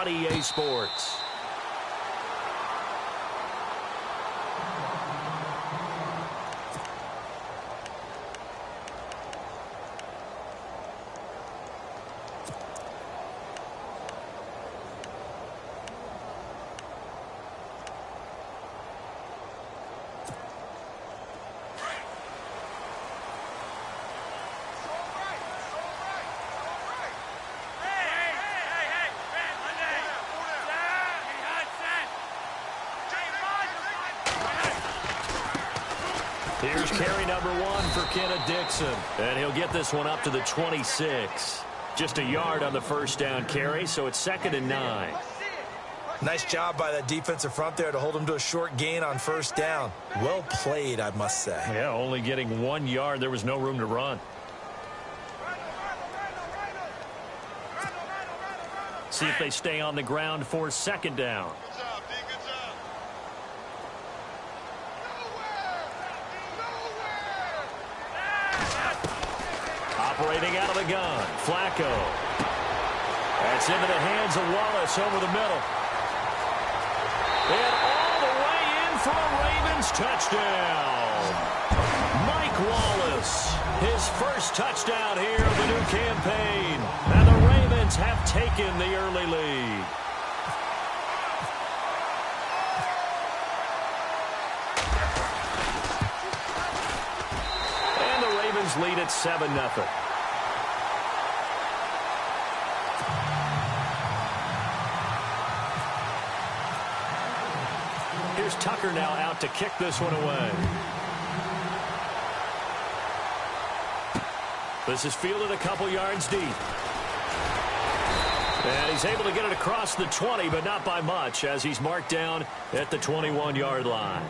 on EA Sports. Here's carry number 1 for Kenneth Dixon. And he'll get this one up to the 26. Just a yard on the first down carry, so it's 2nd and 9. Nice job by that defensive front there to hold him to a short gain on first down. Well played, I must say. Yeah, only getting 1 yard. There was no room to run. See if they stay on the ground for 2nd down. Operating out of the gun, Flacco. That's into the hands of Wallace over the middle. And all the way in for a Ravens touchdown. Mike Wallace, his first touchdown here of the new campaign. And the Ravens have taken the early lead. And the Ravens lead at 7-0. Here's Tucker now out to kick this one away. This is fielded a couple yards deep. And he's able to get it across the 20, but not by much, as he's marked down at the 21-yard line.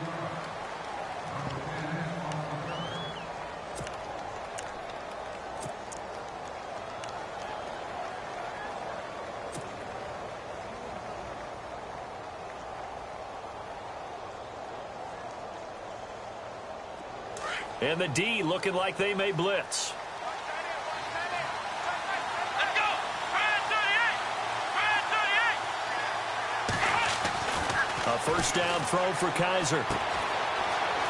And the D looking like they may blitz. A first down throw for Kaiser.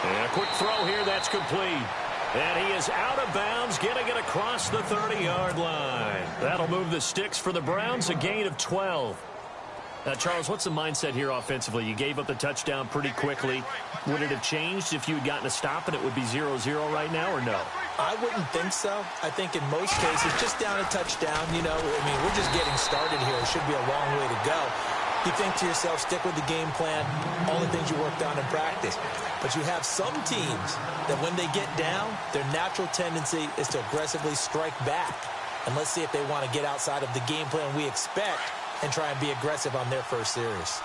And a quick throw here that's complete. And he is out of bounds, getting it across the 30-yard line. That'll move the sticks for the Browns, a gain of 12. Now, Charles, what's the mindset here offensively? You gave up the touchdown pretty quickly. Would it have changed if you had gotten a stop and it would be 0-0 right now, or no? I wouldn't think so. I think in most cases, just down a touchdown, you know, I mean, we're just getting started here. It should be a long way to go. You think to yourself, stick with the game plan, all the things you worked on in practice. But you have some teams that when they get down, their natural tendency is to aggressively strike back. And let's see if they want to get outside of the game plan we expect and try and be aggressive on their first series.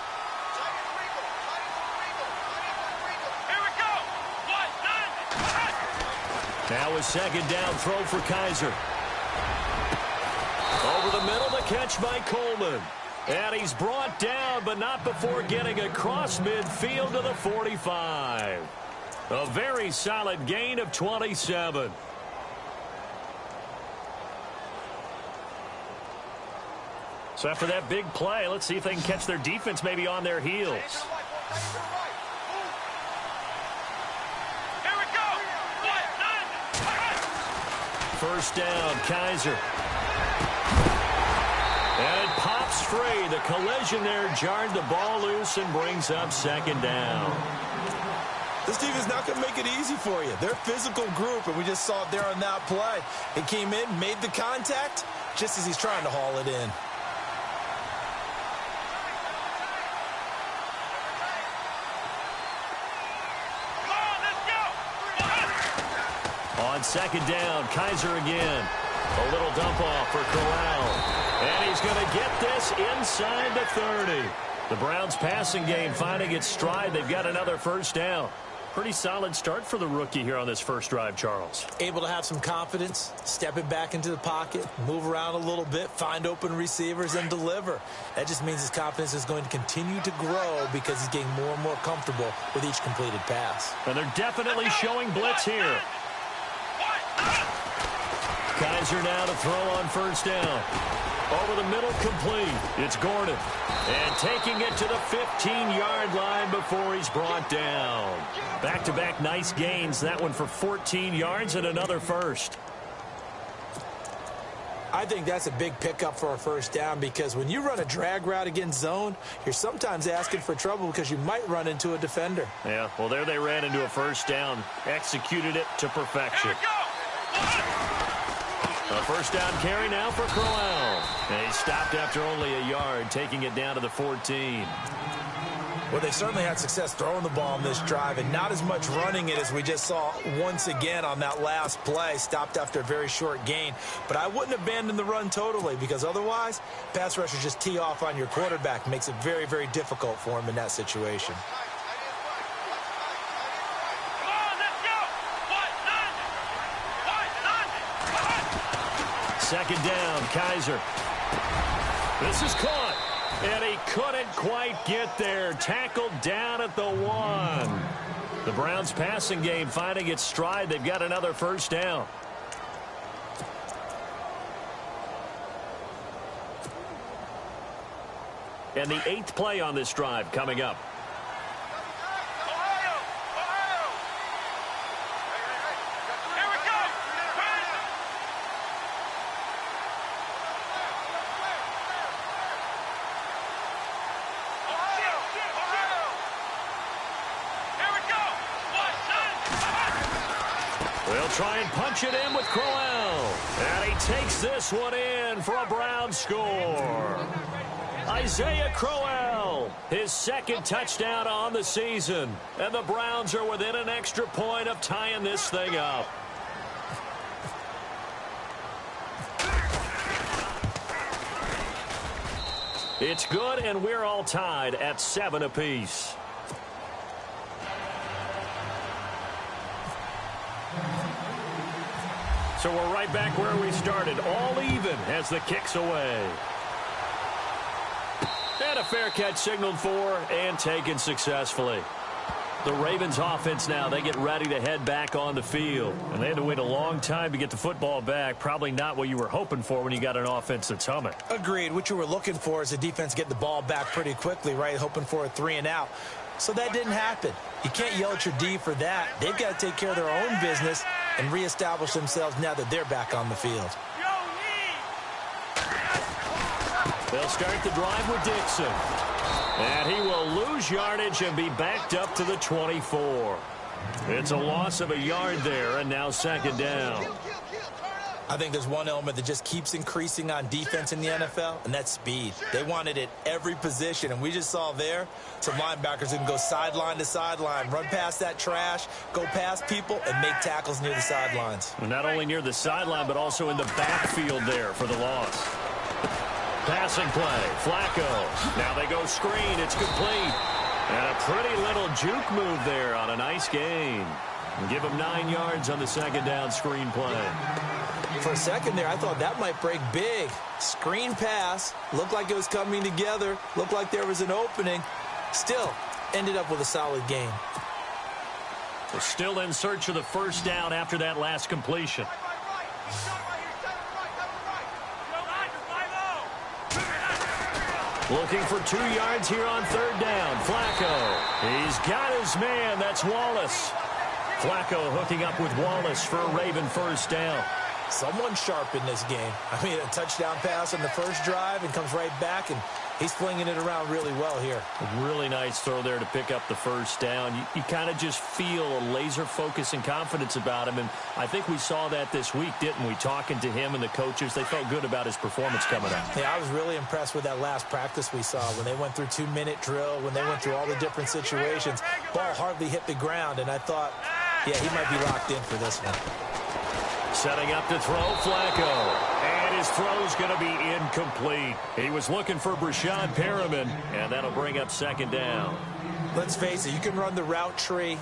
Now a second down throw for Kaiser. Over the middle, the catch by Coleman. And he's brought down, but not before getting across midfield to the 45. A very solid gain of 27. So after that big play, let's see if they can catch their defense maybe on their heels. First down, Kaiser. And it pops free. The collision there jarred the ball loose and brings up second down. This team is not going to make it easy for you. They're a physical group, and we just saw it there on that play. It came in, made the contact, just as he's trying to haul it in. On second down, Kaiser again. A little dump off for Corral. And he's going to get this inside the 30. The Browns passing game finding its stride. They've got another first down. Pretty solid start for the rookie here on this first drive, Charles. Able to have some confidence, stepping back into the pocket, move around a little bit, find open receivers, and deliver. That just means his confidence is going to continue to grow because he's getting more and more comfortable with each completed pass. And they're definitely showing blitz here. Kaiser now to throw on first down. Over the middle, complete. It's Gordon. And taking it to the 15-yard line before he's brought down. Back-to-back nice gains. That one for 14 yards and another first. I think that's a big pickup for a first down because when you run a drag route against zone, you're sometimes asking for trouble because you might run into a defender. Yeah, well, there they ran into a first down. Executed it to perfection. A first down carry now for Crowell. And he stopped after only a yard, taking it down to the 14. Well, they certainly had success throwing the ball on this drive and not as much running it as we just saw once again on that last play. Stopped after a very short gain. But I wouldn't abandon the run totally because otherwise, pass rushers just tee off on your quarterback. Makes it very, very difficult for him in that situation. Second down, Kaiser. This is caught. And he couldn't quite get there. Tackled down at the 1. The Browns' passing game finding its stride. They've got another first down. And the 8th play on this drive coming up. They'll try and punch it in with Crowell. And he takes this one in for a Browns score. Isaiah Crowell, his second touchdown on the season. And the Browns are within an extra point of tying this thing up. It's good, and we're all tied at 7 apiece. So we're right back where we started, all even as the kick's away. And a fair catch signaled for and taken successfully. The Ravens offense now, they get ready to head back on the field. And they had to wait a long time to get the football back. Probably not what you were hoping for when you got an offense that's humming. Agreed. What you were looking for is the defense get the ball back pretty quickly, right? Hoping for a 3-and-out. So that didn't happen. You can't yell at your D for that. They've got to take care of their own business and reestablish themselves now that they're back on the field. They'll start the drive with Dixon. And he will lose yardage and be backed up to the 24. It's a loss of a yard there, and now second down. I think there's one element that just keeps increasing on defense in the NFL, and that's speed. They want it at every position, and we just saw there some linebackers who can go sideline to sideline, run past that trash, go past people, and make tackles near the sidelines. And not only near the sideline, but also in the backfield there for the loss. Passing play, Flacco. Now they go screen. It's complete. And a pretty little juke move there on a nice gain. And give him 9 yards on the second down screen play. For a second there, I thought that might break big. Screen pass. Looked like it was coming together. Looked like there was an opening. Still, ended up with a solid gain. We're still in search of the first down after that last completion. Looking for 2 yards here on third down. Flacco. He's got his man. That's Wallace. Flacco hooking up with Wallace for a Raven first down. Someone sharp in this game. I mean, a touchdown pass on the first drive and comes right back, and he's flinging it around really well here. A really nice throw there to pick up the first down. You kind of just feel a laser focus and confidence about him, and I think we saw that this week, didn't we? Talking to him and the coaches, they felt good about his performance coming up. Yeah, I was really impressed with that last practice we saw when they went through 2-minute drill, when they went through all the different situations. Ball hardly hit the ground, and I thought, yeah, he might be locked in for this one. Setting up to throw, Flacco. And his throw's going to be incomplete. He was looking for Brashad Perriman, and that'll bring up second down. Let's face it, you can run the route tree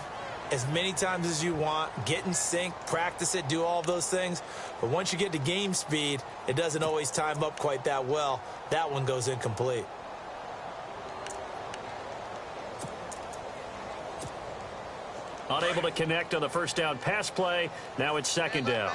as many times as you want, get in sync, practice it, do all those things. But once you get to game speed, it doesn't always time up quite that well. That one goes incomplete. Unable to connect on the first down pass play. Now it's second down.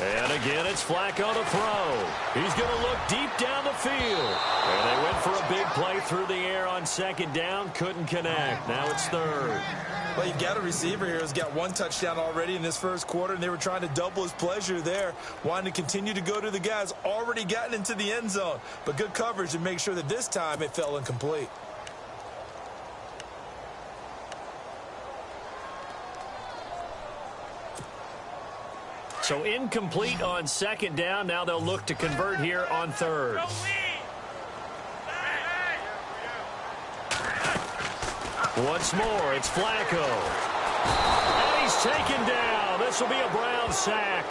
And again, it's Flacco to throw. He's going to look deep down the field. And they went for a big play through the air on second down. Couldn't connect. Now it's third. Well, you've got a receiver here who's got one touchdown already in this first quarter, and they were trying to double his pleasure there, wanting to continue to go to the guys already gotten into the end zone. But good coverage to make sure that this time it fell incomplete. So incomplete on second down. Now they'll look to convert here on third. Once more, it's Flacco. And he's taken down. This will be a Brown sack.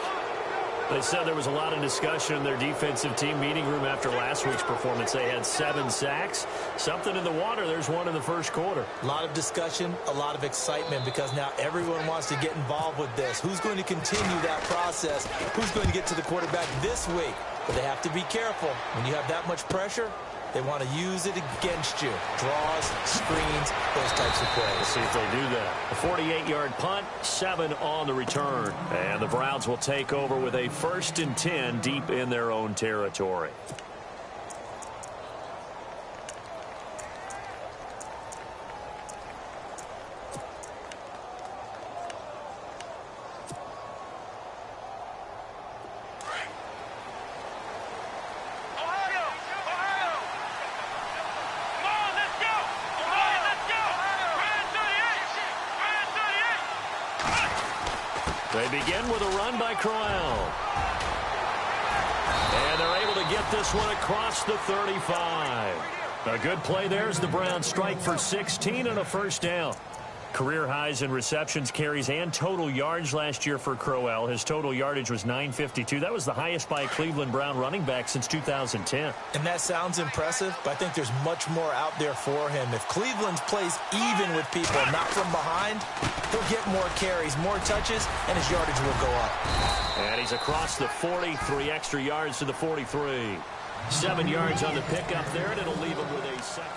They said there was a lot of discussion in their defensive team meeting room after last week's performance. They had 7 sacks. Something in the water. There's one in the first quarter. A lot of discussion, a lot of excitement, because now everyone wants to get involved with this. Who's going to continue that process? Who's going to get to the quarterback this week? But they have to be careful. When you have that much pressure, they want to use it against you. Draws, screens, those types of plays. Let's see if they do that. A 48-yard punt, 7 on the return. And the Browns will take over with a 1st and 10 deep in their own territory. They begin with a run by Crowell. And they're able to get this one across the 35. A good play there as the Browns strike for 16 and a first down. Career highs in receptions, carries, and total yards last year for Crowell. His total yardage was 952. That was the highest by a Cleveland Brown running back since 2010. And that sounds impressive, but I think there's much more out there for him. If Cleveland plays even with people, not from behind, he'll get more carries, more touches, and his yardage will go up. And he's across the 40, 3 extra yards to the 43. 7 yards on the pickup there, and it'll leave him with a second.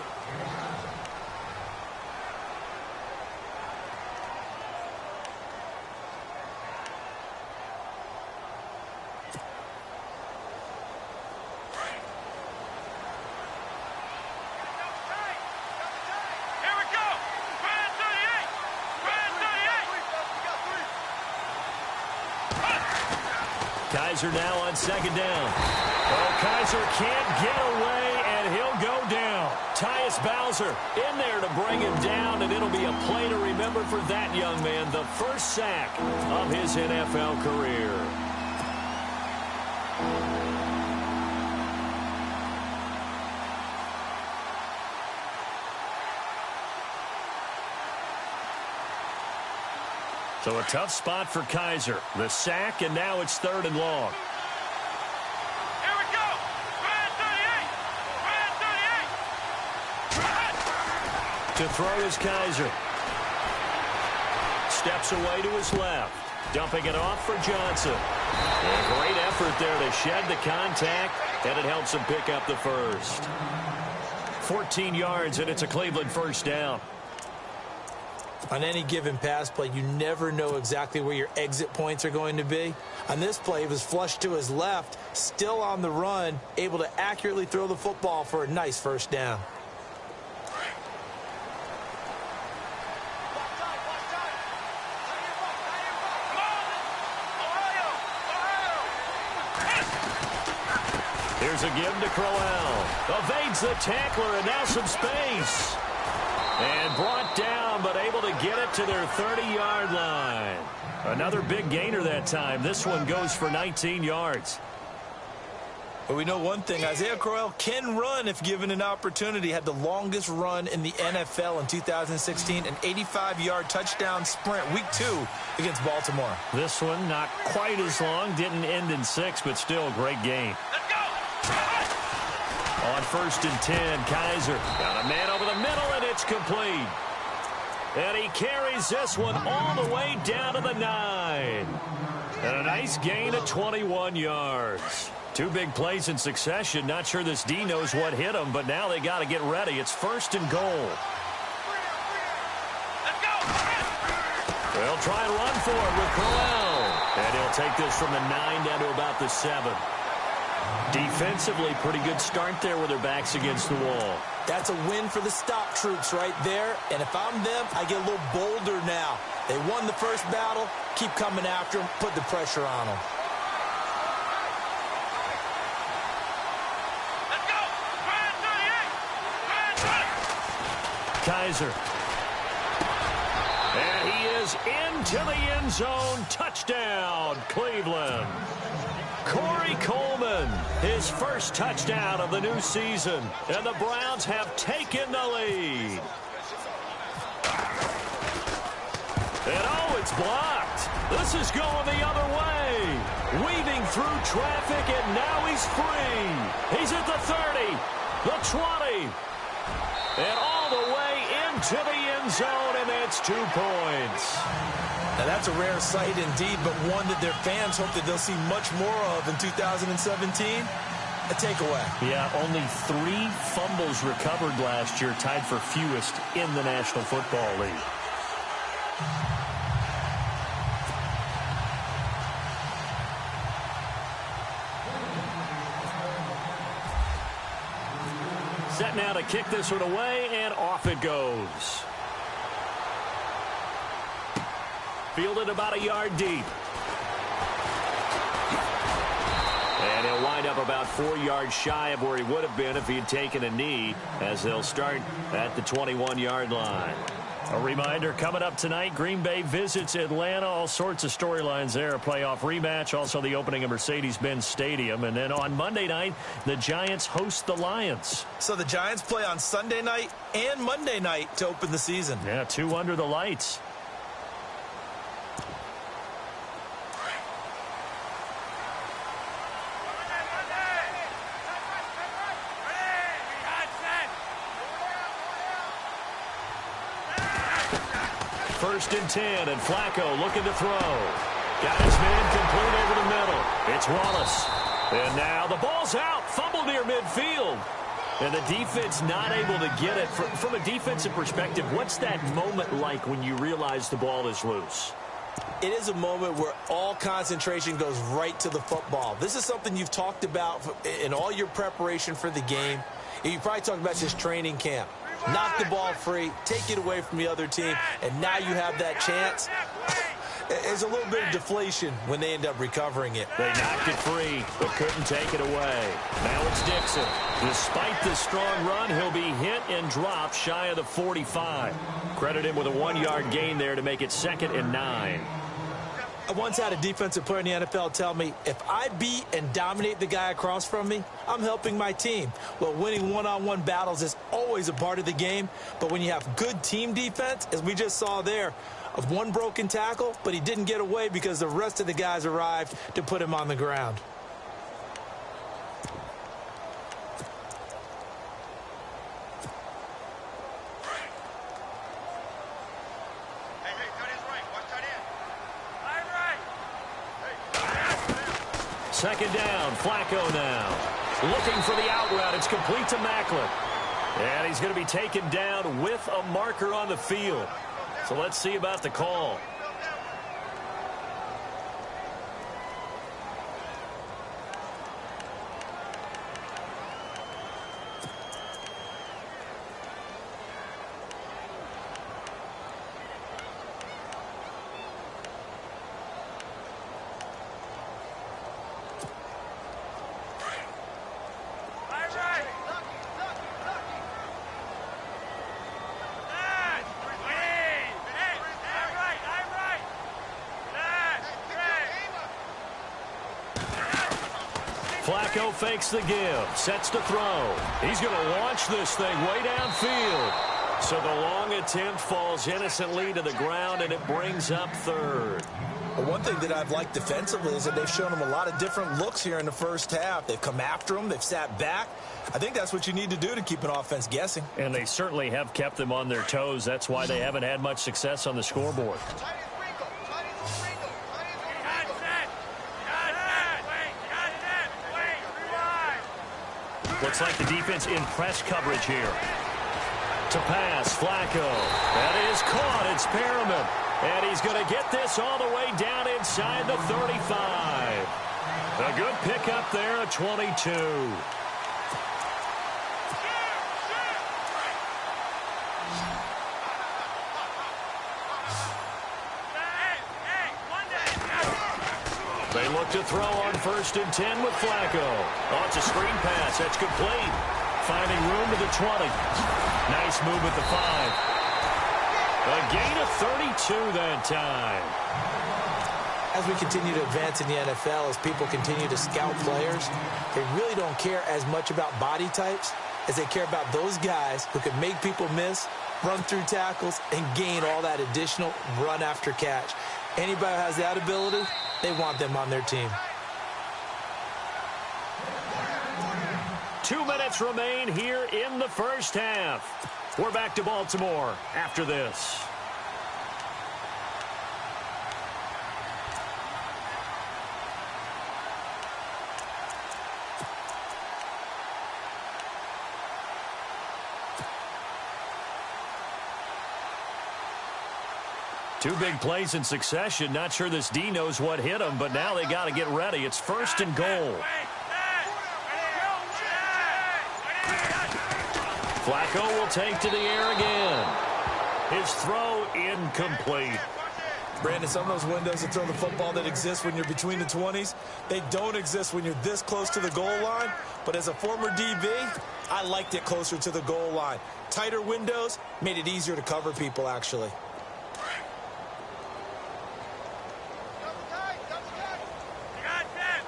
Kaiser now on second down. Oh, Kaiser can't get away, and he'll go down. Tyus Bowser in there to bring him down, and it'll be a play to remember for that young man. The first sack of his NFL career. So a tough spot for Kaiser. The sack, and now it's 3rd and long. Here we go. Brand 38. To throw is Kaiser. Steps away to his left. Dumping it off for Johnson. A great effort there to shed the contact, and it helps him pick up the first. 14 yards, and it's a Cleveland first down. On any given pass play, you never know exactly where your exit points are going to be. On this play, he was flushed to his left, still on the run, able to accurately throw the football for a nice first down. Here's a give to Crowell. Evades the tackler, and now some space. And brought down, but able to get it to their 30-yard line. Another big gainer that time. This one goes for 19 yards. But we know one thing, Isaiah Crowell can run if given an opportunity. Had the longest run in the NFL in 2016, an 85-yard touchdown sprint, week 2 against Baltimore. This one not quite as long, didn't end in 6, but still a great game. On 1st and 10, Kaiser got a man over the middle, and it's complete. And he carries this one all the way down to the 9. And a nice gain of 21 yards. 2 big plays in succession. Not sure this D knows what hit him, but now they got to get ready. It's 1st and goal. They'll try and run for it with Crowell. And he'll take this from the 9 down to about the 7. Defensively, pretty good start there with their backs against the wall. That's a win for the stop troops right there. And if I'm them, I get a little bolder now. They won the first battle. Keep coming after them. Put the pressure on them. Let's go. Ryan 38. Ryan 20. Kaiser. And he is into the end zone. Touchdown, Cleveland. Corey Coleman, his first touchdown of the new season. And the Browns have taken the lead. And oh, it's blocked. This is going the other way. Weaving through traffic, and now he's free. He's at the 30, the 20, and all the way into the end zone, and that's 2 points. Now, that's a rare sight indeed, but one that their fans hope that they'll see much more of in 2017. A takeaway. Yeah, only 3 fumbles recovered last year, tied for fewest in the National Football League. Set now to kick this one away, and off it goes. Fielded about a yard deep. And he'll wind up about 4 yards shy of where he would have been if he had taken a knee, as they'll start at the 21-yard line. A reminder, coming up tonight, Green Bay visits Atlanta. All sorts of storylines there. A playoff rematch, also the opening of Mercedes-Benz Stadium. And then on Monday night, the Giants host the Lions. So the Giants play on Sunday night and Monday night to open the season. Yeah, 2 under the lights. First and 10, and Flacco looking to throw. Got his man complete over the middle. It's Wallace. And now the ball's out. Fumble near midfield. And the defense not able to get it. From a defensive perspective, what's that moment like when you realize the ball is loose? It is a moment where all concentration goes right to the football. This is something you've talked about in all your preparation for the game. You probably talked about this training camp. Knock the ball free, take it away from the other team, and now you have that chance. There's a little bit of deflation when they end up recovering it. They knocked it free, but couldn't take it away. Now it's Dixon. Despite the strong run, he'll be hit and dropped shy of the 45. Credit him with a 1-yard gain there to make it 2nd and 9. I once had a defensive player in the NFL tell me, if I beat and dominate the guy across from me, I'm helping my team. Well, winning one-on-one battles is always a part of the game, but when you have good team defense, as we just saw there, of one broken tackle, but he didn't get away because the rest of the guys arrived to put him on the ground. Second down, Flacco now. Looking for the out route. It's complete to Macklin. And he's going to be taken down with a marker on the field. So let's see about the call. Flacco fakes the give, sets to throw. He's going to launch this thing way downfield. So the long attempt falls innocently to the ground, and it brings up 3rd. Well, one thing that I've liked defensively is that they've shown them a lot of different looks here in the first half. They've come after them. They've sat back. I think that's what you need to do to keep an offense guessing. And they certainly have kept them on their toes. That's why they haven't had much success on the scoreboard. Looks like the defense in press coverage here. To pass, Flacco. That is caught. It's Perriman. And he's going to get this all the way down inside the 35. A good pickup there, a 22. They look to throw on 1st and 10 with Flacco. Oh, it's a screen pass. That's complete. Finding room to the 20. Nice move at the 5. A gain of 32 that time. As we continue to advance in the NFL, as people continue to scout players, they really don't care as much about body types as they care about those guys who can make people miss, run through tackles, and gain all that additional run after catch. Anybody who has that ability, they want them on their team. 2 minutes remain here in the first half. We're back to Baltimore after this. Two big plays in succession. Not sure this D knows what hit him, but now they got to get ready. It's 1st and goal. Flacco will take to the air again. His throw incomplete. Brandon, some of those windows to throw the football that exist when you're between the 20s, they don't exist when you're this close to the goal line. But as a former DB, I liked it closer to the goal line. Tighter windows made it easier to cover people, actually.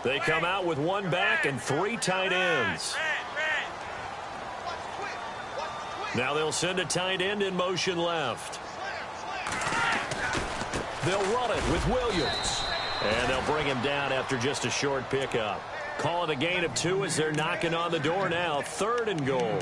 They come out with one back and 3 tight ends. Now they'll send a tight end in motion left. They'll run it with Williams. And they'll bring him down after just a short pickup. Call it a gain of 2 as they're knocking on the door now. 3rd and goal.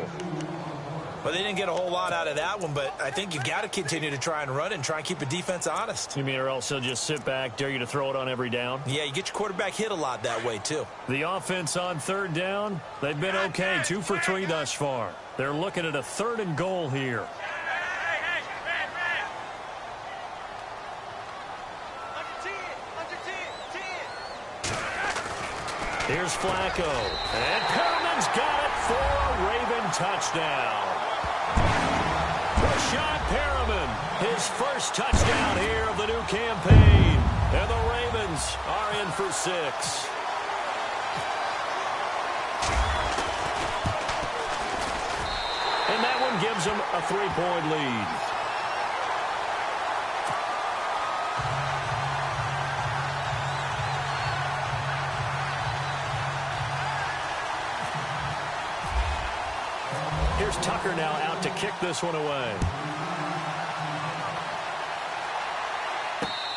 Well, they didn't get a whole lot out of that one, but I think you got to continue to try and run it and try and keep the defense honest. You mean or else they'll just sit back, dare you to throw it on every down? Yeah, you get your quarterback hit a lot that way, too. The offense on 3rd down, they've been okay. 2 for 3 thus far. They're looking at a 3rd and goal here. Here's Flacco. And Perriman's got it for a Raven touchdown. Rashad Perriman, his first touchdown here of the new campaign. And the Ravens are in for 6. And that one gives them a 3-point lead. Here's Tucker now out to kick this one away.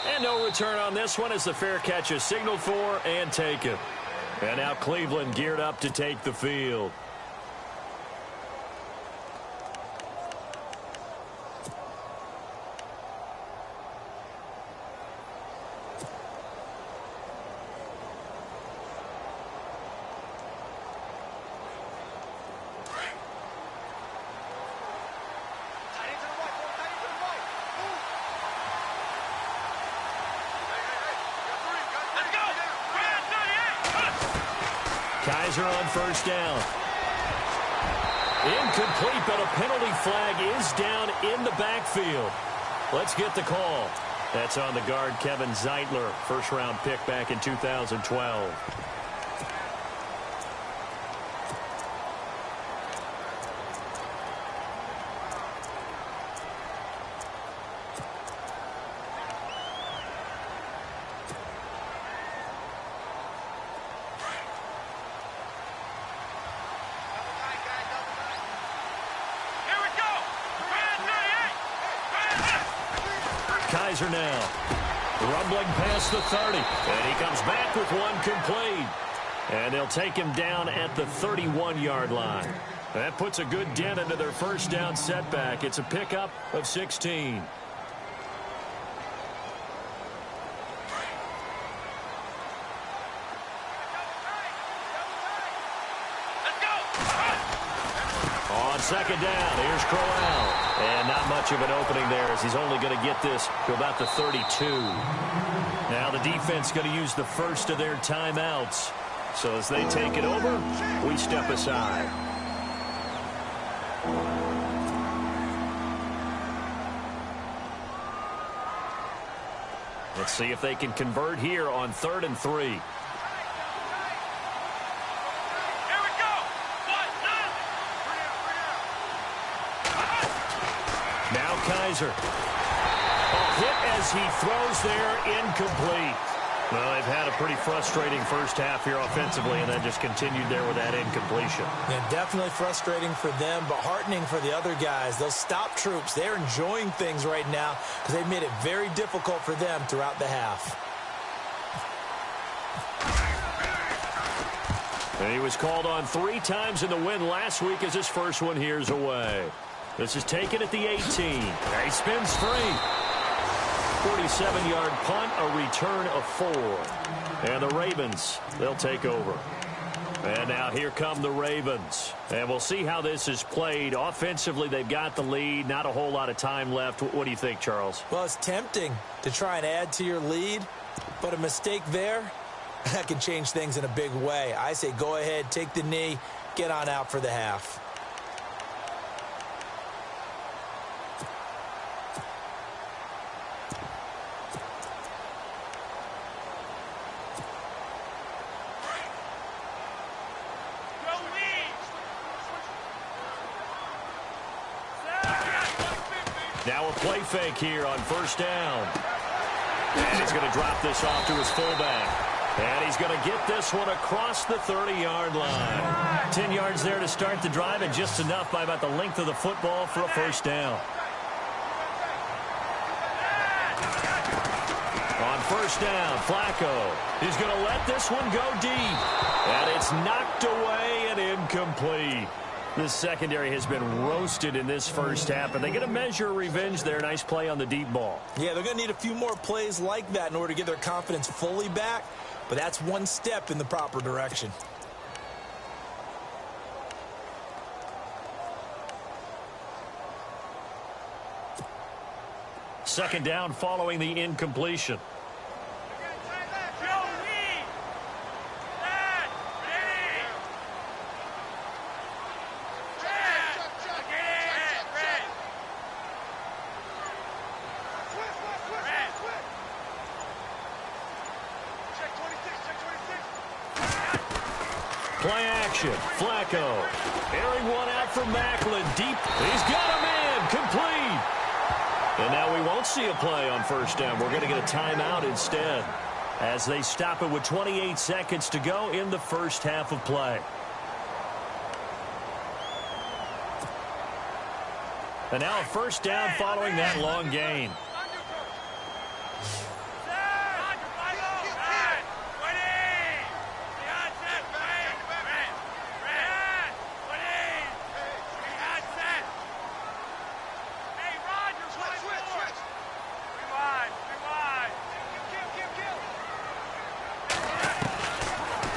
And no return on this one as the fair catch is signaled for and taken. And now Cleveland geared up to take the field. Kaiser on 1st down. Incomplete, but a penalty flag is down in the backfield. Let's get the call. That's on the guard, Kevin Zeitler, first-round pick back in 2012. Kaiser now, rumbling past the 30, and he comes back with one complete. And they'll take him down at the 31-yard line. That puts a good dent into their first down setback. It's a pickup of 16. On second down, here's Crowell. And not much of an opening there as he's only going to get this to about the 32. Now the defense going to use the first of their timeouts. So as they take it over, we step aside. Let's see if they can convert here on 3rd and 3. Now Kaiser. A hit as he throws there, incomplete. Well, they've had a pretty frustrating first half here offensively, and then just continued there with that incompletion. Yeah, definitely frustrating for them, but heartening for the other guys. Those stop troops, they're enjoying things right now because they've made it very difficult for them throughout the half. And he was called on 3 times in the win last week as his first one here's away. This is taken at the 18. He spins free. 47-yard punt, a return of 4. And the Ravens, they'll take over. And now here come the Ravens. And we'll see how this is played. Offensively, they've got the lead. Not a whole lot of time left. What do you think, Charles? Well, it's tempting to try and add to your lead, but a mistake there, that can change things in a big way. I say go ahead, take the knee, get on out for the half. Now a play fake here on first down. And he's going to drop this off to his fullback. And he's going to get this one across the 30-yard line. 10 yards there to start the drive, and just enough by about the length of the football for a first down. On first down, Flacco. He's going to let this one go deep. And it's knocked away and incomplete. This secondary has been roasted in this first half, and they get a measure of revenge there. Nice play on the deep ball. Yeah, they're going to need a few more plays like that in order to get their confidence fully back, but that's one step in the proper direction. Second down following the incompletion. Play action. Flacco. Airing one out for Macklin. Deep. He's got him in. Complete. And now we won't see a play on first down. We're going to get a timeout instead as they stop it with 28 seconds to go in the first half of play. And now a first down following that long gain.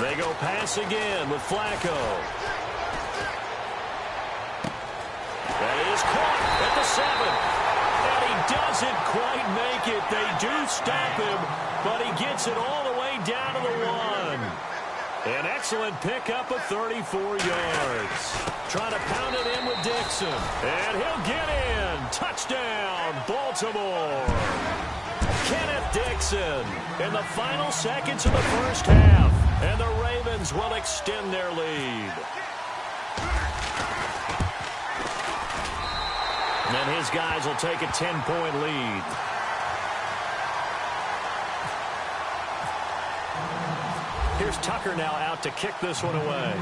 They go pass again with Flacco. That is caught at the 7. And he doesn't quite make it. They do stop him, but he gets it all the way down to the 1. An excellent pickup of 34 yards. Trying to pound it in with Dixon. And he'll get in. Touchdown, Baltimore. Kenneth Dixon in the final seconds of the first half. And the Ravens will extend their lead. And his guys will take a 10-point lead. Here's Tucker now out to kick this one away.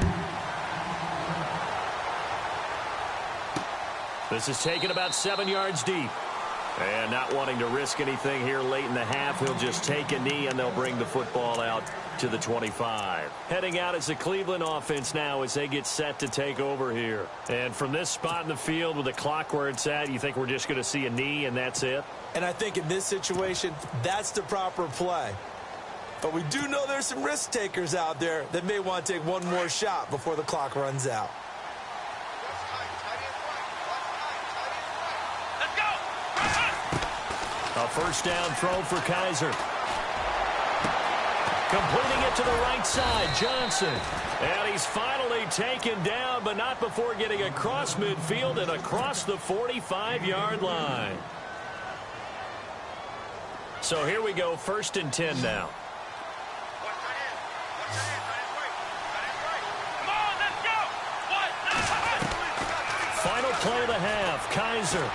This is taken about 7 yards deep. And not wanting to risk anything here late in the half, he'll just take a knee, and they'll bring the football out to the 25. Heading out is the Cleveland offense now as they get set to take over here. And from this spot in the field with the clock where it's at, you think we're just going to see a knee and that's it? And I think in this situation, that's the proper play. But we do know there's some risk takers out there that may want to take one more shot before the clock runs out. A first down throw for Kaiser. Completing it to the right side, Johnson. And he's finally taken down, but not before getting across midfield and across the 45-yard line. So here we go, 1st and 10 now. Final play of the half, Kaiser.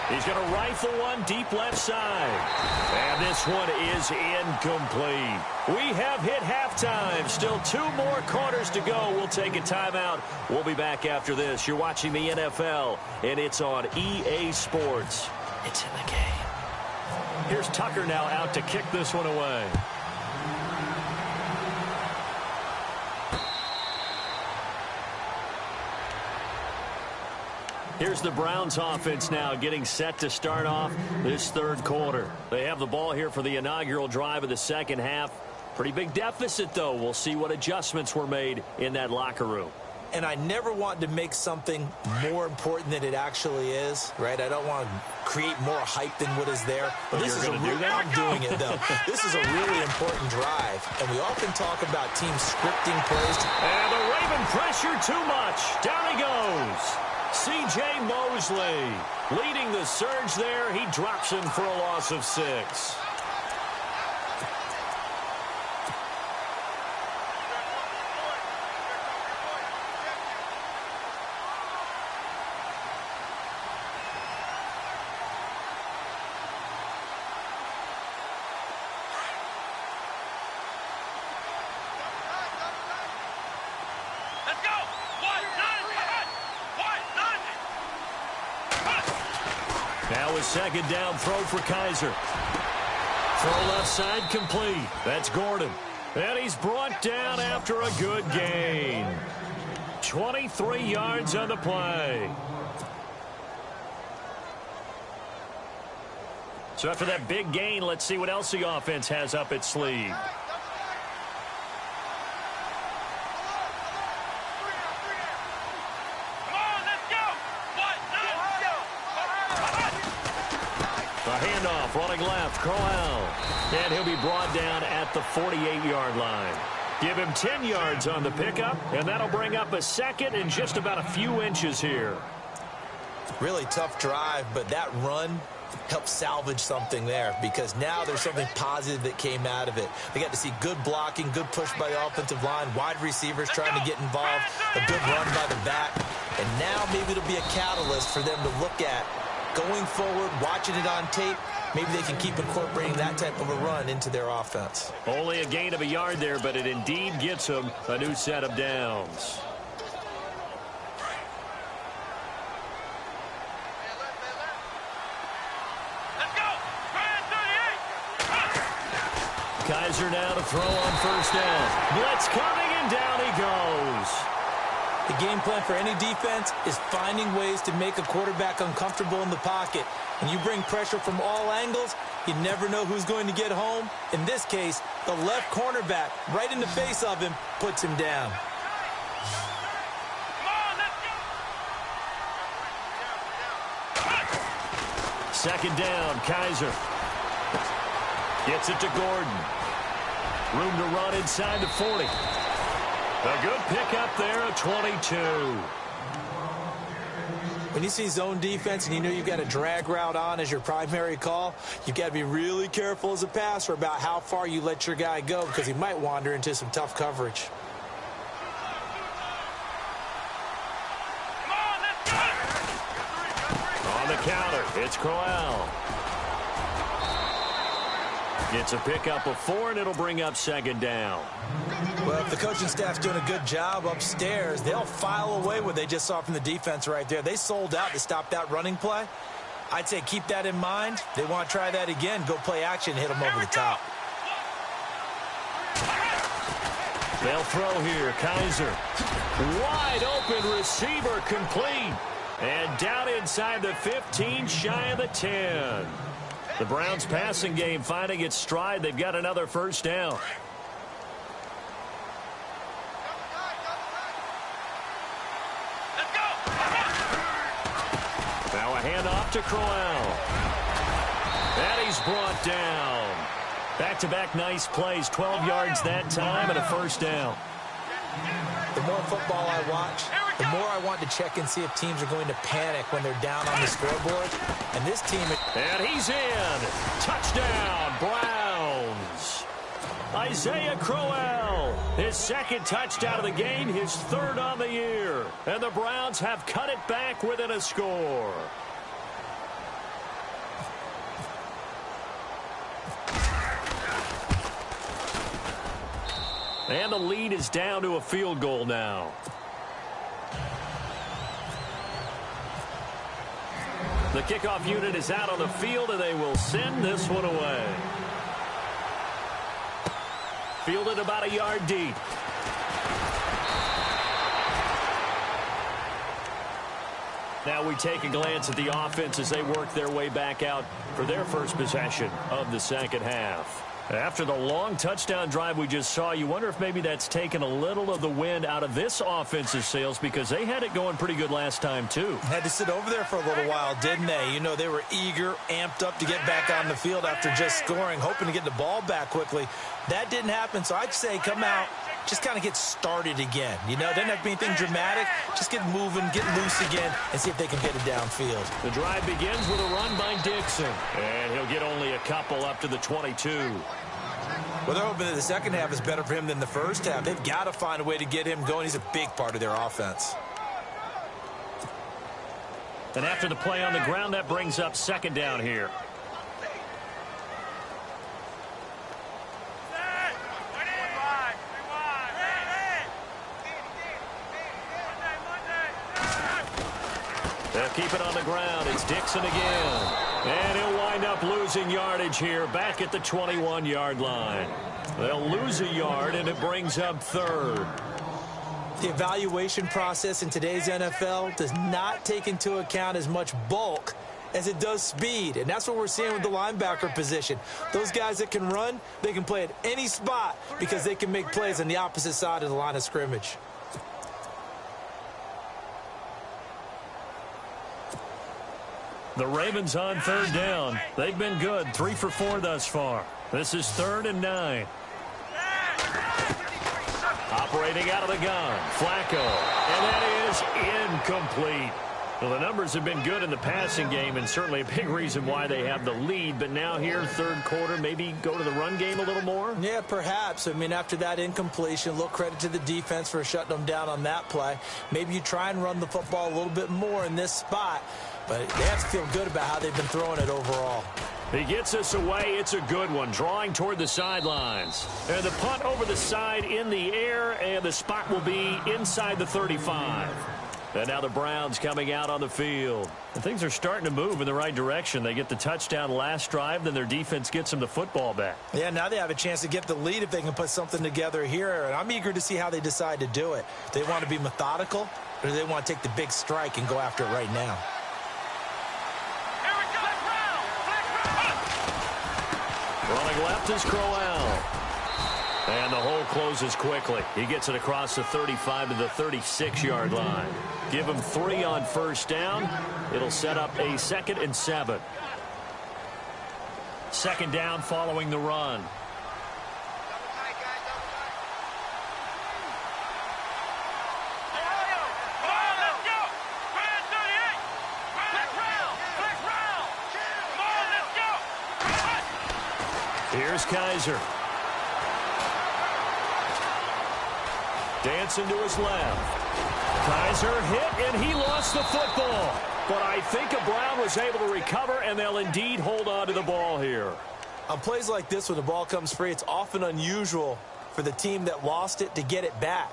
He's going to rifle one deep left side. And this one is incomplete. We have hit halftime. Still 2 more quarters to go. We'll take a timeout. We'll be back after this. You're watching the NFL, and it's on EA Sports. It's in the game. Here's Tucker now out to kick this one away. Here's the Browns offense now getting set to start off this 3rd quarter. They have the ball here for the inaugural drive of the 2nd half. Pretty big deficit, though. We'll see what adjustments were made in that locker room. And I never want to make something more important than it actually is, right? I don't want to create more hype than what is there. But this is I'm doing it, though. This is a really important drive. And we often talk about teams scripting plays. And the Raven pressure too much. Down he goes. C.J. Mosley leading the surge there. He drops him for a loss of 6. Now a 2nd down throw for Kaiser. Throw left side complete. That's Gordon. And he's brought down after a good gain. 23 yards on the play. So after that big gain, let's see what else the offense has up its sleeve. Running left, Crowell. And he'll be brought down at the 48-yard line. Give him 10 yards on the pickup, and that'll bring up a 2nd and just about a few inches here. Really tough drive, but that run helped salvage something there because now there's something positive that came out of it. They got to see good blocking, good push by the offensive line, wide receivers trying to get involved, a good run by the back, and now maybe it'll be a catalyst for them to look at going forward, watching it on tape. Maybe they can keep incorporating that type of a run into their offense. Only a gain of a yard there, but it indeed gets them a new set of downs. Kaiser now to throw on 1st down. Blitz coming, and down he goes. The game plan for any defense is finding ways to make a quarterback uncomfortable in the pocket. And you bring pressure from all angles, you never know who's going to get home. In this case, the left cornerback, right in the face of him, puts him down. 2nd down, Kaiser. Gets it to Gordon. Room to run inside the 40. A good pickup there at 22. When you see zone defense and you know you've got a drag route on as your primary call, you've got to be really careful as a passer about how far you let your guy go because he might wander into some tough coverage. On the counter, it's Crowell. It's a pickup of 4, and it'll bring up 2nd down. Well, if the coaching staff's doing a good job upstairs, they'll file away what they just saw from the defense right there. They sold out to stop that running play. I'd say keep that in mind. They want to try that again. Go play action and hit them over the top. They'll throw here. Kaiser. Wide open receiver complete. And down inside the 15, shy of the 10. The Browns passing game finding its stride. They've got another 1st down. Now a handoff to Crowell. And he's brought down. Back-to-back nice plays, 12 yards that time and a first down. The more football I watch, the more I want to check and see if teams are going to panic when they're down on the scoreboard. And this team... And he's in. Touchdown, Browns. Isaiah Crowell, his second touchdown of the game, his third on the year. And the Browns have cut it back within a score. And the lead is down to a field goal now. The kickoff unit is out on the field, and they will send this one away. Fielded about a yard deep. Now we take a glance at the offense as they work their way back out for their first possession of the second half. After the long touchdown drive we just saw, you wonder if maybe that's taken a little of the wind out of this offensive sails, because they had it going pretty good last time too. Had to sit over there for a little while, didn't they? You know, they were eager, amped up to get back on the field after just scoring, hoping to get the ball back quickly. That didn't happen, so I'd say come out, just kind of get started again. You know, it doesn't have to be anything dramatic. Just get moving, get loose again, and see if they can get it downfield. The drive begins with a run by Dixon, and he'll get only a couple up to the 22. Well, they're hoping that the second half is better for him than the first half. They've got to find a way to get him going. He's a big part of their offense. And after the play on the ground, that brings up second down here. They'll keep it on the ground. It's Dixon again. And he'll wind up losing yardage here back at the 21-yard line. They'll lose a yard, and it brings up third. The evaluation process in today's NFL does not take into account as much bulk as it does speed, and that's what we're seeing with the linebacker position. Those guys that can run, they can play at any spot because they can make plays on the opposite side of the line of scrimmage. The Ravens on third down. They've been good, 3 for 4 thus far. This is 3rd and 9. Operating out of the gun, Flacco. And that is incomplete. Well, the numbers have been good in the passing game, and certainly a big reason why they have the lead. But now here, third quarter, maybe go to the run game a little more? Yeah, perhaps. I mean, after that incompletion, a little credit to the defense for shutting them down on that play. Maybe you try and run the football a little bit more in this spot. But they have to feel good about how they've been throwing it overall. He gets us away. It's a good one, drawing toward the sidelines. And the punt over the side in the air, and the spot will be inside the 35. And now the Browns coming out on the field. And things are starting to move in the right direction. They get the touchdown last drive, then their defense gets them the football back. Yeah, now they have a chance to get the lead if they can put something together here. And I'm eager to see how they decide to do it. Do they want to be methodical, or do they want to take the big strike and go after it right now? Running left is Crowell. And the hole closes quickly. He gets it across the 35 to the 36-yard line. Give him 3 on first down. It'll set up a 2nd and 7. Second down following the run. Here's Kaiser. Dancing to his left. Kaiser hit, and he lost the football. But I think Brown was able to recover, and they'll indeed hold on to the ball here. On plays like this, when the ball comes free, it's often unusual for the team that lost it to get it back.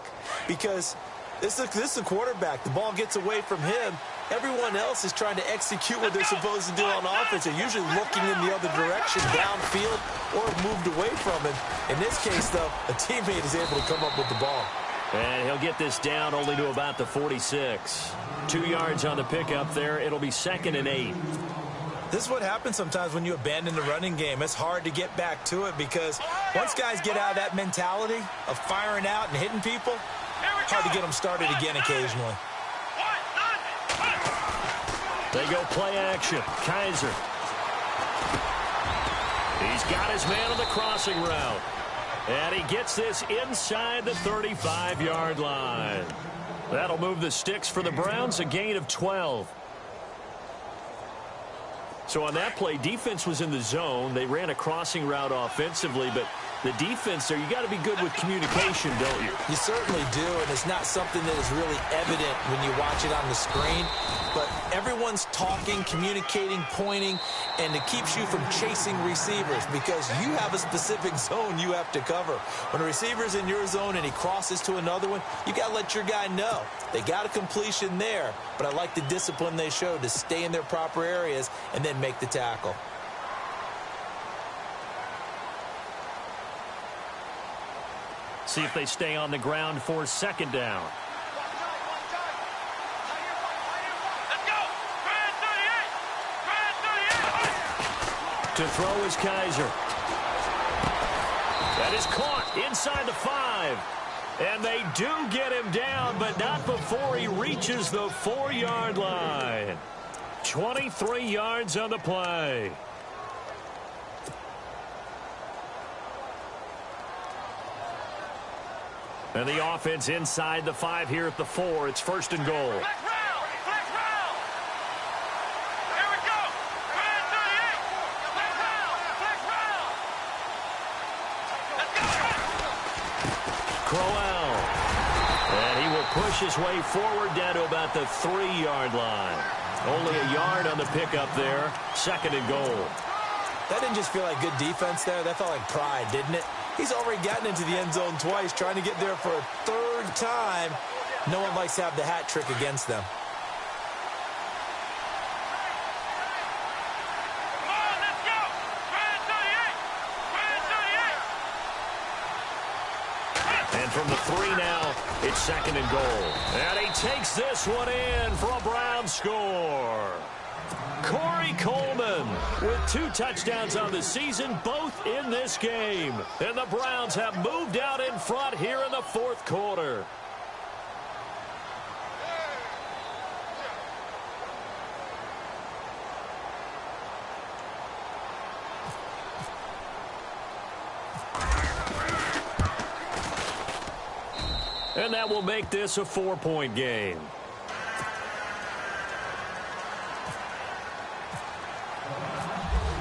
Because this is a quarterback. The ball gets away from him. Everyone else is trying to execute what they're supposed to do on offense. They're usually looking in the other direction, downfield, or moved away from him. In this case, though, a teammate is able to come up with the ball. And he'll get this down only to about the 46. 2 yards on the pickup there. It'll be 2nd and 8. This is what happens sometimes when you abandon the running game. It's hard to get back to it because once guys get out of that mentality of firing out and hitting people, hard to get them started again occasionally. They go play action. Kaiser. He's got his man on the crossing route. And he gets this inside the 35-yard line. That'll move the sticks for the Browns, a gain of 12. So on that play, defense was in the zone. They ran a crossing route offensively, but the defense there, you got to be good with communication, don't you? You certainly do, and it's not something that is really evident when you watch it on the screen. But everyone's talking, communicating, pointing, and it keeps you from chasing receivers because you have a specific zone you have to cover. When a receiver's in your zone and he crosses to another one, you got to let your guy know. They got a completion there, but I like the discipline they showed to stay in their proper areas and then make the tackle. See if they stay on the ground for second down. To throw is Kaiser. That is caught inside the 5. And they do get him down, but not before he reaches the 4-yard line. 23 yards on the play. And the offense inside the 5 here at the 4. It's first and goal. Crowell. And he will push his way forward down to about the 3-yard line. Only a yard on the pickup there. Second and goal. That didn't just feel like good defense there. That felt like pride, didn't it? He's already gotten into the end zone twice, trying to get there for a third time. No one likes to have the hat trick against them. And from the 3 now, it's second and goal. And he takes this one in for a Brown score. Corey Coleman with 2 touchdowns on the season, both in this game. And the Browns have moved out in front here in the 4th quarter. And that will make this a 4-point game.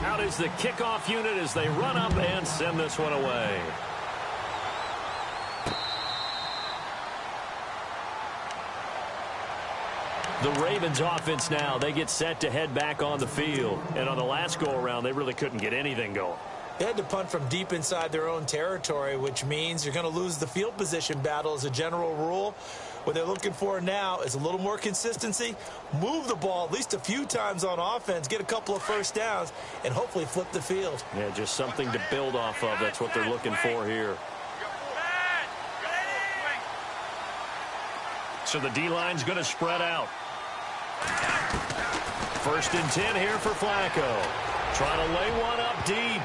Out is the kickoff unit as they run up and send this one away. The Ravens offense now, they get set to head back on the field. And on the last go-around, they really couldn't get anything going. They had to punt from deep inside their own territory, which means you're going to lose the field position battle as a general rule. What they're looking for now is a little more consistency, move the ball at least a few times on offense, get a couple of first downs, and hopefully flip the field. Yeah, just something to build off of. That's what they're looking for here. So the D-line's going to spread out. First and 10 here for Flacco. Trying to lay one up deep.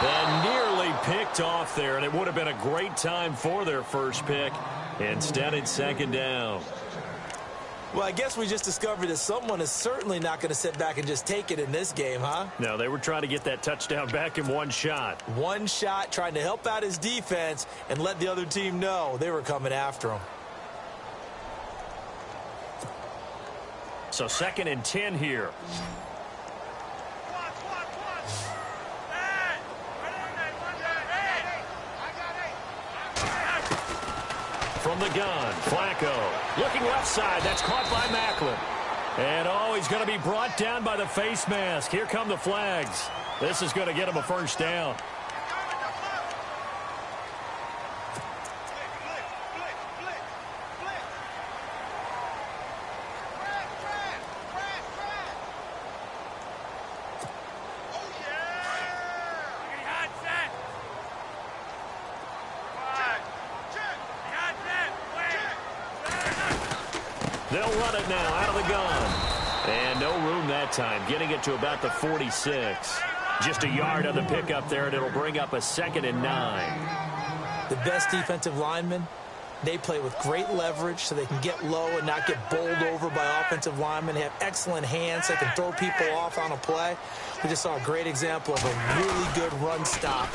And nearly picked off there, and it would have been a great time for their first pick. Instead, it's second down. Well, I guess we just discovered that someone is certainly not going to sit back and just take it in this game, huh? No, they were trying to get that touchdown back in one shot. One shot, trying to help out his defense and let the other team know they were coming after him. So second and 10 here. From the gun, Flacco looking left side. That's caught by Macklin. And, oh, he's going to be brought down by the face mask. Here come the flags. This is going to get him a first down. They'll run it now out of the gun. And no room that time, getting it to about the 46. Just a yard on the pickup there, and it'll bring up a second and 9. The best defensive lineman They play with great leverage so they can get low and not get bowled over by offensive linemen. They have excellent hands. They can throw people off on a play. We just saw a great example of a really good run stop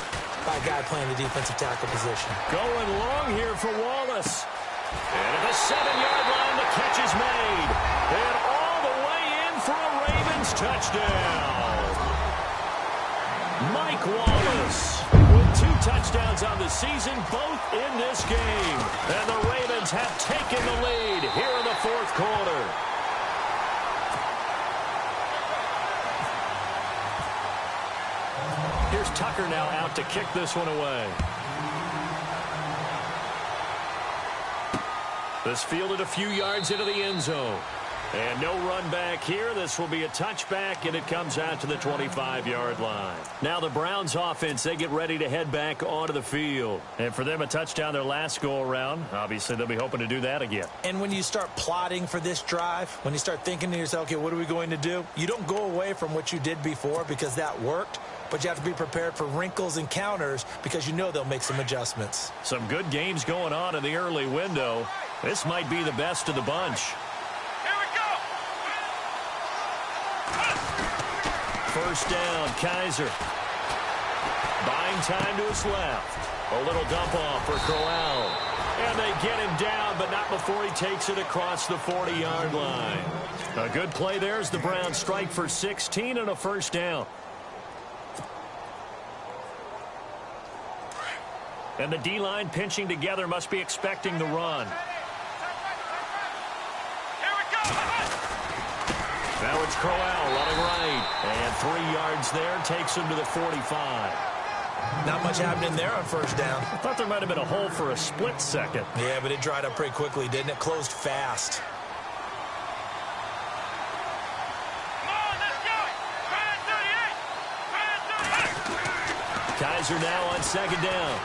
by a guy playing the defensive tackle position. Going long here for Wallace. And at the 7-yard line, the catch is made. And all the way in for a Ravens touchdown. Mike Wallace with 2 touchdowns on the season, both in this game. And the Ravens have taken the lead here in the 4th quarter. Here's Tucker now out to kick this one away. This fielded a few yards into the end zone. And no run back here. This will be a touchback, and it comes out to the 25-yard line. Now the Browns offense, they get ready to head back onto the field. And for them, a touchdown their last go-around. Obviously, they'll be hoping to do that again. And when you start plotting for this drive, when you start thinking to yourself, okay, what are we going to do? You don't go away from what you did before because that worked. But you have to be prepared for wrinkles and counters because you know they'll make some adjustments. Some good games going on in the early window. This might be the best of the bunch. First down, Kaiser. Buying time to his left. A little dump off for Crowell. And they get him down, but not before he takes it across the 40-yard line. A good play there as the Browns strike for 16 and a first down. And the D-line pinching together must be expecting the run. Now it's Crowell running right. And 3 yards there takes him to the 45. Not much happening there on first down. I thought there might have been a hole for a split second. Yeah, but it dried up pretty quickly, didn't it? Closed fast. Kaiser now on second down.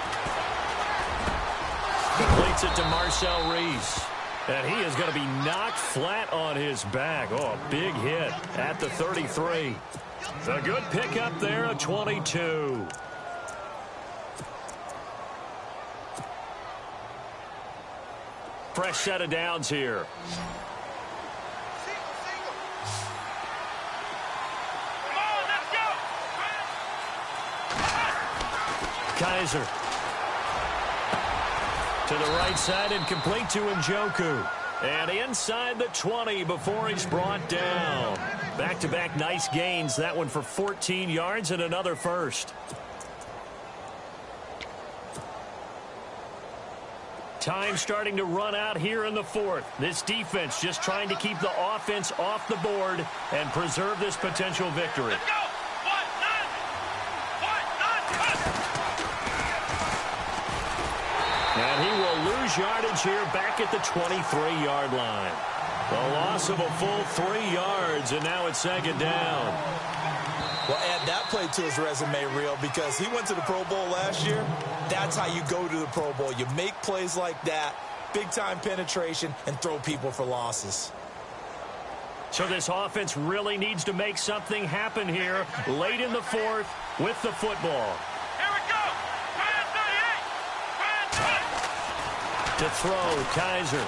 Completes it to Marcel Reese. And he is going to be knocked flat on his back. Oh, a big hit at the 33. A good pickup there, a 22. Fresh set of downs here. Kaiser. To the right side and complete to Njoku. And inside the 20 before he's brought down. Back-to-back nice gains. That one for 14 yards and another first. Time starting to run out here in the 4th. This defense just trying to keep the offense off the board and preserve this potential victory. And he will lose yardage here back at the 23-yard line. The loss of a full 3 yards, and now it's second down. Well, add that play to his resume reel because he went to the Pro Bowl last year. That's how you go to the Pro Bowl. You make plays like that, big-time penetration, and throw people for losses. So this offense really needs to make something happen here late in the 4th with the football. To throw, Kaiser.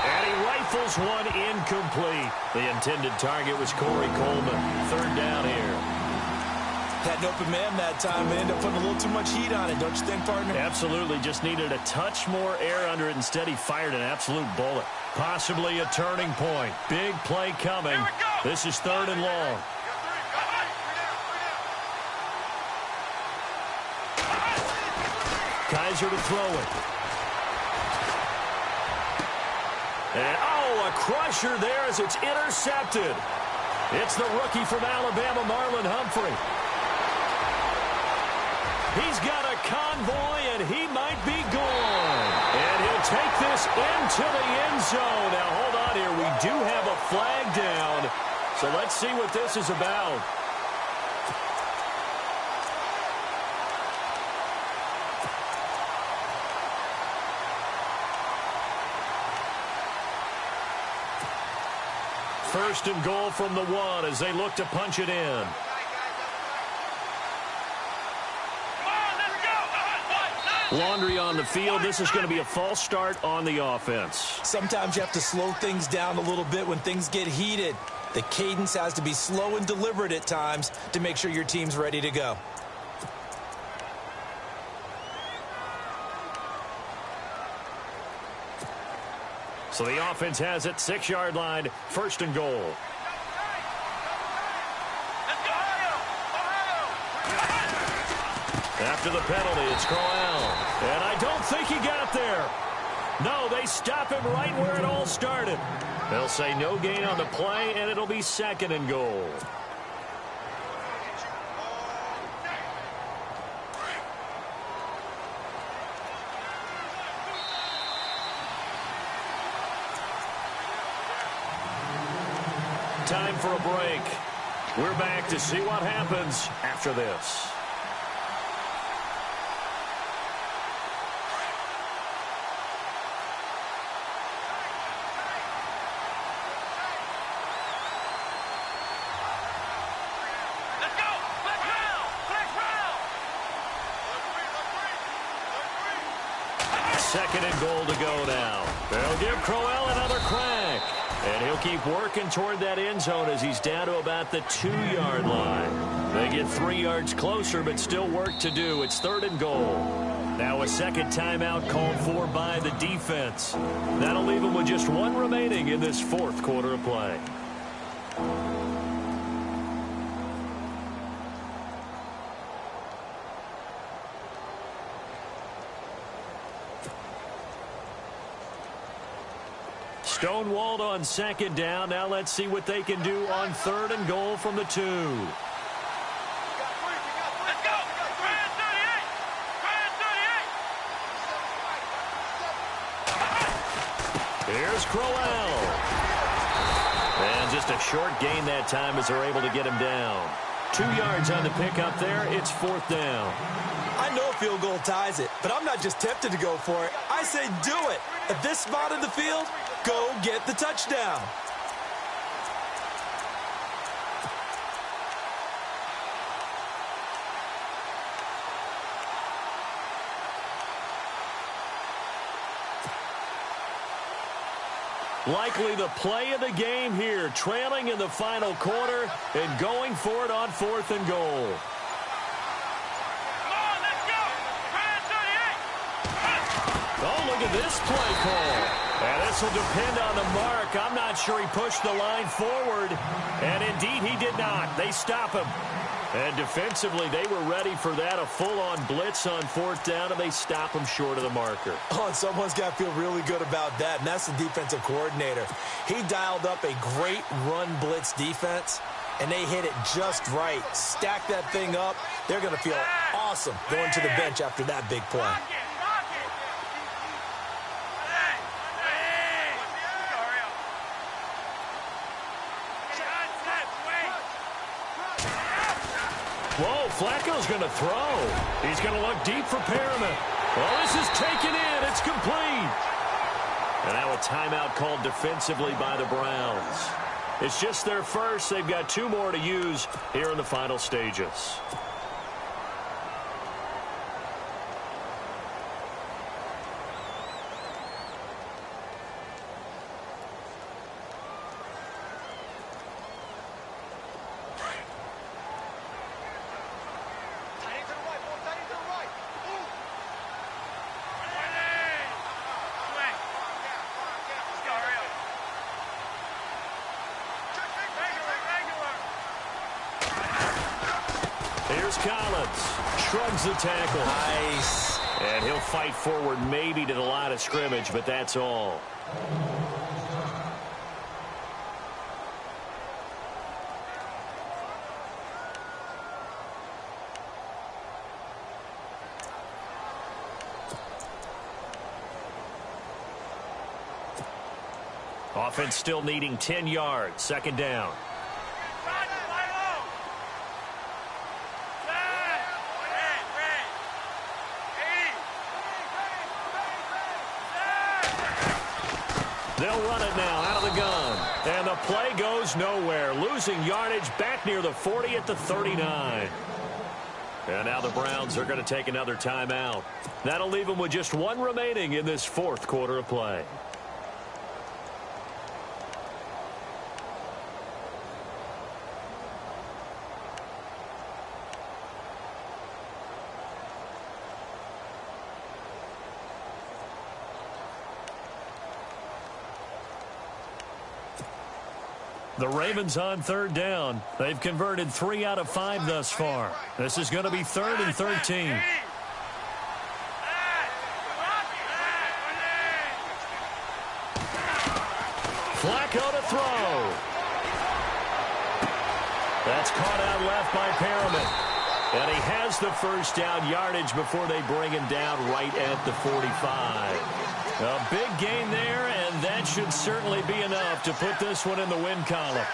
And he rifles one incomplete. The intended target was Corey Coleman. Third down here. Had an open man that time and ended up putting a little too much heat on it, don't you think, partner? Absolutely. Just needed a touch more air under it. Instead, he fired an absolute bullet. Possibly a turning point. Big play coming. This is 3rd and long. Kaiser to throw it. And, oh, a crusher there as it's intercepted. It's the rookie from Alabama, Marlon Humphrey. He's got a convoy, and he might be gone. And he'll take this into the end zone. Now, hold on here. We do have a flag down. So let's see what this is about. First and goal from the 1 as they look to punch it in. Laundry on the field. This is going to be a false start on the offense. Sometimes you have to slow things down a little bit when things get heated. The cadence has to be slow and deliberate at times to make sure your team's ready to go. So the offense has it, 6-yard line, 1st and goal. After the penalty, it's Crowell. And I don't think he got there. No, they stop him right where it all started. They'll say no gain on the play, and it'll be 2nd and goal. Time for a break. We're back to see what happens after this. Second and goal to go now. They'll give Crowell another crack. And he'll keep working toward that end zone as he's down to about the 2-yard line. They get 3 yards closer, but still work to do. It's 3rd and goal. Now a second timeout called for by the defense. That'll leave them with just 1 remaining in this 4th quarter of play. Stonewalled on 2nd down. Now let's see what they can do on 3rd and goal from the 2. Let's go. Ryan 38. Here's Crowell. And just a short gain that time as they're able to get him down. 2 yards on the pickup there. It's 4th down. I know a field goal ties it, but I'm not just tempted to go for it. I say do it. At this spot of the field, go get the touchdown. Likely the play of the game here, trailing in the final quarter and going for it on 4th and goal. Come on, let's go. Ryan 38. Oh, look at this play call. And this will depend on the mark. I'm not sure he pushed the line forward. And indeed, he did not. They stop him. And defensively, they were ready for that. A full-on blitz on 4th down, and they stop him short of the marker. Oh, and someone's got to feel really good about that, and that's the defensive coordinator. He dialed up a great run blitz defense, and they hit it just right. Stack that thing up. They're going to feel awesome going to the bench after that big play. Rock it. Whoa, Flacco's going to throw. He's going to look deep for Perriman. Well, this is taken in. It's complete. And now a timeout called defensively by the Browns. It's just their first. They've got 2 more to use here in the final stages. Here's Collins. Shrugs the tackle. Nice. And he'll fight forward maybe to the line of scrimmage, but that's all. Offense still needing 10 yards. 2nd down. They'll run it now out of the gun. And the play goes nowhere. Losing yardage back near the 40 at the 39. And now the Browns are going to take another timeout. That'll leave them with just one remaining in this fourth quarter of play. The Ravens on third down. They've converted 3 out of 5 thus far. This is going to be 3rd and 13. Flacco to throw. That's caught out left by Perriman. And he has the first down yardage before they bring him down right at the 45. A big gain there, and that should certainly be enough to put this one in the win column.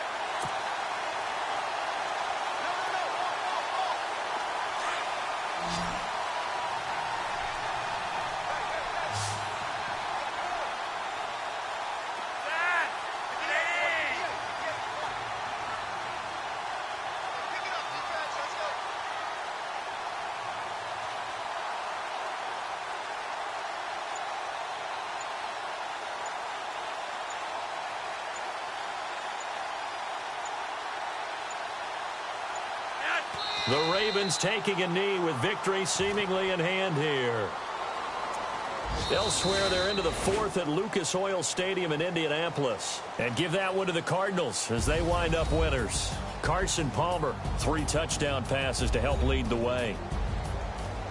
The Ravens taking a knee with victory seemingly in hand here. Elsewhere, they're into the fourth at Lucas Oil Stadium in Indianapolis. And give that one to the Cardinals as they wind up winners. Carson Palmer, 3 touchdown passes to help lead the way.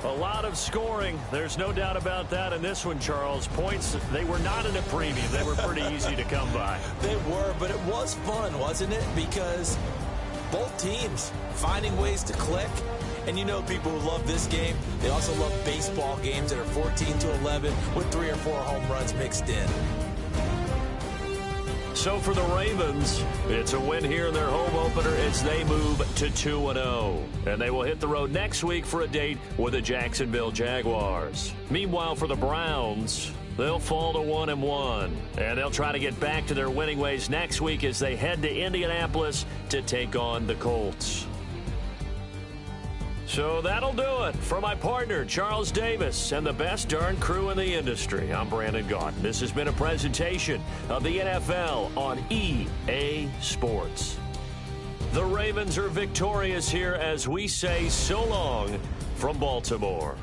A lot of scoring. There's no doubt about that in this one, Charles. Points, they were not in a premium. They were pretty easy to come by. They were, but it was fun, wasn't it? Because both teams finding ways to click. And you know people who love this game, they also love baseball games that are 14-11 with 3 or 4 home runs mixed in. So for the Ravens, it's a win here in their home opener as they move to 2-0. And they will hit the road next week for a date with the Jacksonville Jaguars. Meanwhile, for the Browns, they'll fall to 1-1. And they'll try to get back to their winning ways next week as they head to Indianapolis to take on the Colts. So that'll do it. For my partner, Charles Davis, and the best darn crew in the industry, I'm Brandon Gaudin. This has been a presentation of the NFL on EA Sports. The Ravens are victorious here as we say so long from Baltimore.